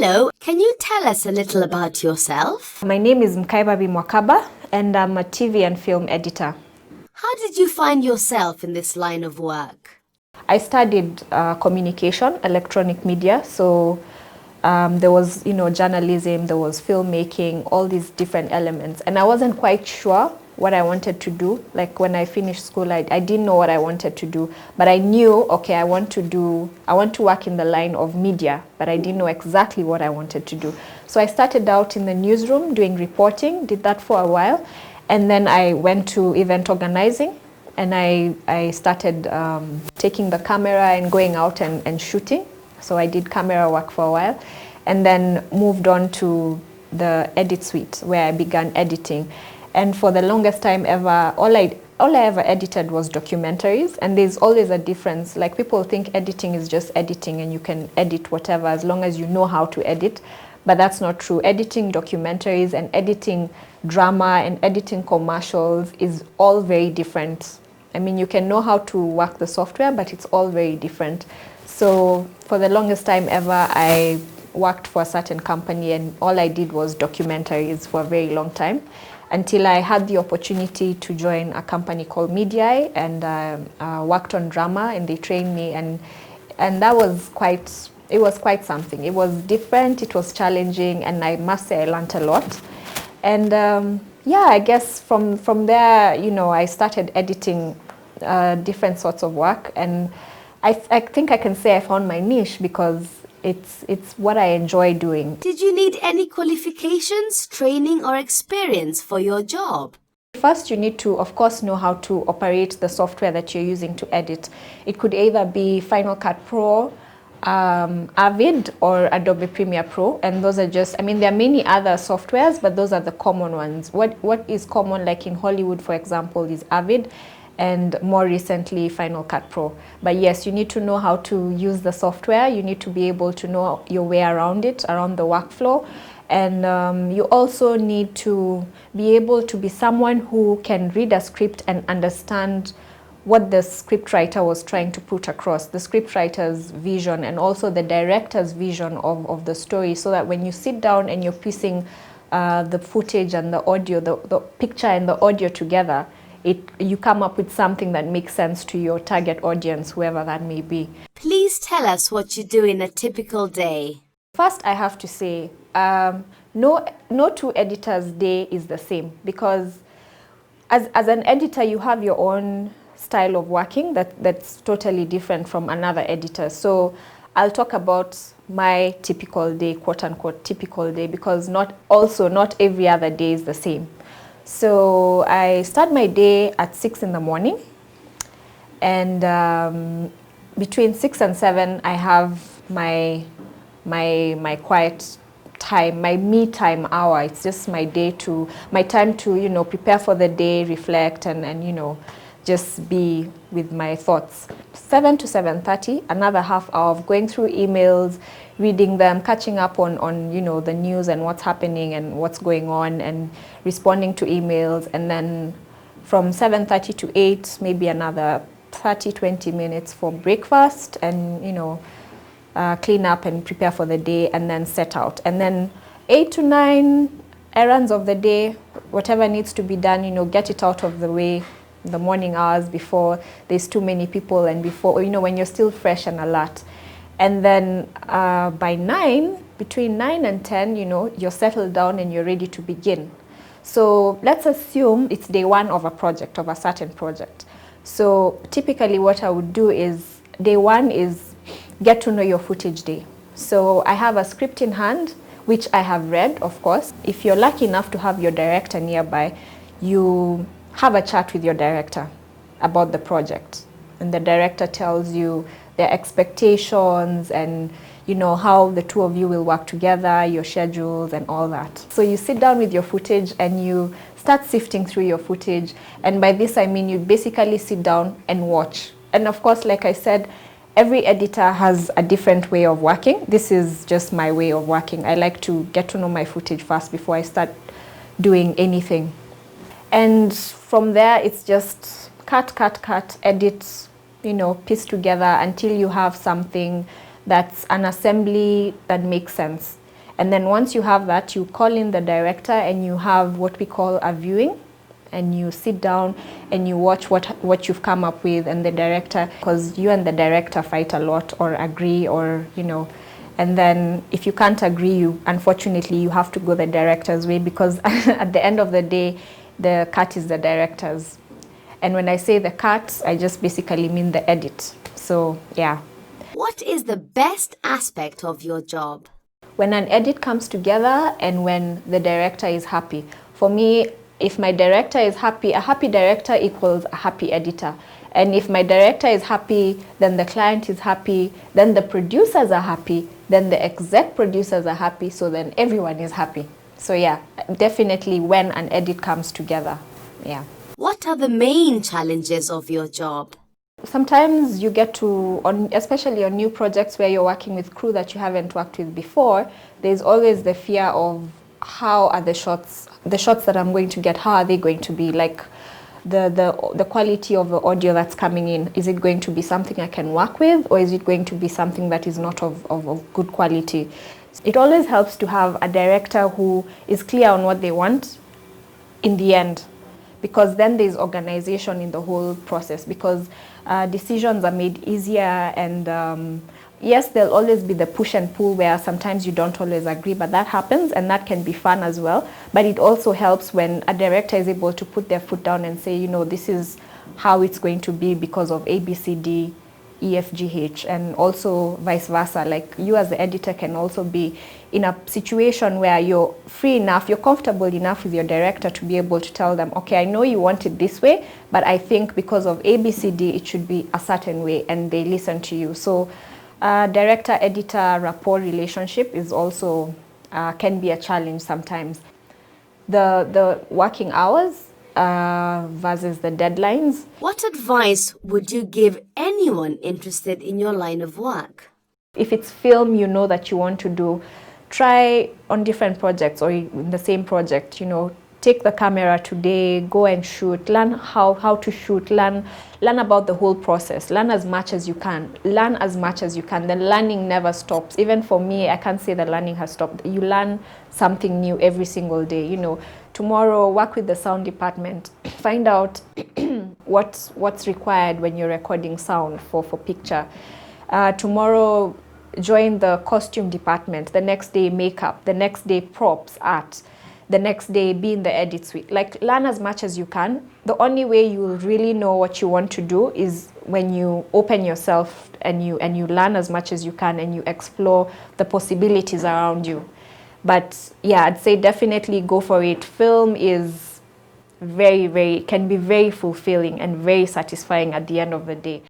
Hello, can you tell us a little about yourself? My name is Mkaibabi Mwakaba and I'm a TV and film editor. How did you find yourself in this line of work? I studied communication, electronic media, so there was, journalism, there was filmmaking, all these different elements. And I wasn't quite sure what I wanted to do. Like when I finished school, I didn't know what I wanted to do, but I knew, okay, I want to work in the line of media, but I didn't know exactly what I wanted to do. So I started out in the newsroom doing reporting, did that for a while, and then I went to event organizing, and I started taking the camera and going out and shooting. So I did camera work for a while, and then moved on to the edit suite where I began editing. And for the longest time ever, all I ever edited was documentaries, and there's always a difference. Like people think editing is just editing and you can edit whatever as long as you know how to edit, but that's not true. Editing documentaries and editing drama and editing commercials is all very different. I mean, you can know how to work the software, but it's all very different. So for the longest time ever, I worked for a certain company and all I did was documentaries for a very long time, until I had the opportunity to join a company called Mediae and worked on drama, and they trained me, and that was quite something. It was different, it was challenging, and I must say I learned a lot. And yeah, I guess from there, I started editing different sorts of work, and I think I can say I found my niche because it's what I enjoy doing. Did you need any qualifications, training, or experience for your job? First, you need to, of course, know how to operate the software that you're using to edit. It could either be Final Cut Pro, Avid, or Adobe Premiere Pro, and those are just, I mean, there are many other softwares, but those are the common ones. What is common, like in Hollywood, for example, is Avid, and more recently Final Cut Pro. But yes, you need to know how to use the software. You need to be able to know your way around it, around the workflow. And you also need to be able to be someone who can read a script and understand what the scriptwriter was trying to put across, the scriptwriter's vision and also the director's vision of the story, so that when you sit down and you're piecing the footage and the audio, the picture and the audio together, you come up with something that makes sense to your target audience, whoever that may be. Please tell us what you do in a typical day. First, I have to say, no two editors' day is the same, because as an editor, you have your own style of working that's totally different from another editor. So I'll talk about my typical day, quote unquote typical day, because not every other day is the same. So I start my day at 6 in the morning, and between 6 and 7 I have my quiet time, my me time hour. It's just my time to prepare for the day, reflect, and just be with my thoughts. 7 to 7:30, another half hour of going through emails, reading them, catching up on the news and what's happening and what's going on, and responding to emails. And then from 7:30 to 8, maybe another 30-20 minutes for breakfast, and clean up and prepare for the day, and then set out. And then 8 to 9, errands of the day, whatever needs to be done, get it out of the way, the morning hours, before there's too many people and before, when you're still fresh and alert. And then by 9, between 9 and 10, you're settled down and you're ready to begin. So let's assume it's day 1 of a certain project. So typically what I would do is, day 1 is get to know your footage day. So I have a script in hand, which I have read, of course. If you're lucky enough to have your director nearby, you have a chat with your director about the project. And the director tells you their expectations and how the two of you will work together, your schedules and all that. So you sit down with your footage and you start sifting through your footage. And by this I mean you basically sit down and watch. And of course, like I said, every editor has a different way of working. This is just my way of working. I like to get to know my footage first before I start doing anything. And from there, it's just cut, edit, piece together until you have something that's an assembly that makes sense. And then once you have that, you call in the director and you have what we call a viewing, and you sit down and you watch what you've come up with, and the director, because you and the director fight a lot or agree, or and then if you can't agree, unfortunately you have to go the director's way, because at the end of the day the cut is the director's. And when I say the cut, I just basically mean the edit. So yeah. What is the best aspect of your job? When an edit comes together and when the director is happy. For me, if my director is happy, a happy director equals a happy editor. And if my director is happy, then the client is happy, then the producers are happy, then the exec producers are happy, so then everyone is happy. So yeah, definitely when an edit comes together, yeah. What are the main challenges of your job? Sometimes you get to, especially on new projects where you're working with crew that you haven't worked with before, there's always the fear of how are the shots that I'm going to get, how are they going to be? Like the quality of the audio that's coming in, is it going to be something I can work with, or is it going to be something that is not of good quality? It always helps to have a director who is clear on what they want in the end, because then there's organization in the whole process, because decisions are made easier. And yes, there'll always be the push and pull where sometimes you don't always agree, but that happens and that can be fun as well. But it also helps when a director is able to put their foot down and say, this is how it's going to be because of A, B, C, D, E, F, G, H, and also vice versa. Like you as the editor can also be in a situation where you're free enough, you're comfortable enough with your director to be able to tell them, okay, I know you want it this way, but I think because of A, B, C, D, it should be a certain way, and they listen to you. So director-editor rapport relationship is also, can be a challenge sometimes. The working hours versus the deadlines. What advice would you give anyone interested in your line of work? If it's film that you want to do, try on different projects or in the same project, take the camera today, go and shoot, learn how to shoot, learn about the whole process, learn as much as you can, The learning never stops. Even for me, I can't say the learning has stopped. You learn something new every single day. Tomorrow work with the sound department, find out what's required when you're recording sound for picture. Tomorrow join the costume department, the next day makeup, the next day props, art, the next day be in the edit suite. Like, learn as much as you can. The only way you will really know what you want to do is when you open yourself and you learn as much as you can and you explore the possibilities around you. But yeah, I'd say definitely go for it. Film is can be very fulfilling and very satisfying at the end of the day.